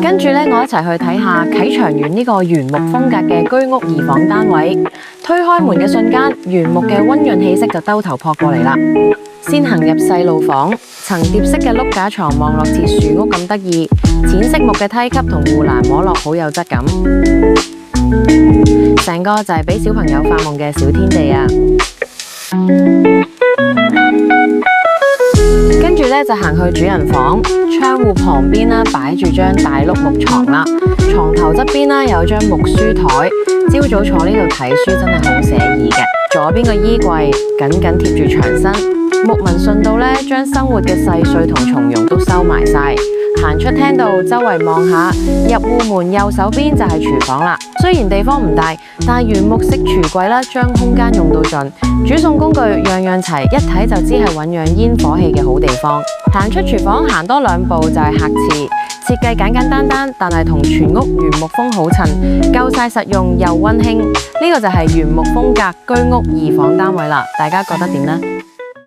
跟住咧，我一齊去睇下啟祥苑呢個原木風格嘅居屋2房單位。推開門嘅瞬間，原木嘅溫潤氣息就兜頭撲過嚟啦。先行入細路房，層疊式嘅碌架床望落似樹屋咁得意，淺色木嘅梯級同護欄摸落好有質感，成個就係俾小朋友發夢嘅小天地啊！跟住咧就行去主人房，窗戶旁邊啦擺住張大碌木床啦，床頭側邊啦有張木書台，朝早坐呢度睇書真係好寫意嘅。左邊個衣櫃緊緊貼住牆身，木紋順道咧將生活嘅細碎同從容都收埋晒。行出廳度，周圍望下，入戶門右手邊就係廚房啦。雖然地方唔大，但係原木式廚櫃啦，將空間用到盡。煮餸工具樣樣齊，一睇就知係醞釀煙火氣嘅好地方。行出廚房，行多2步就係客廁，設計簡簡單單，但係同全屋原木風好襯，夠晒實用又溫馨。呢個就係原木風格居屋2房單位啦，大家覺得點呢？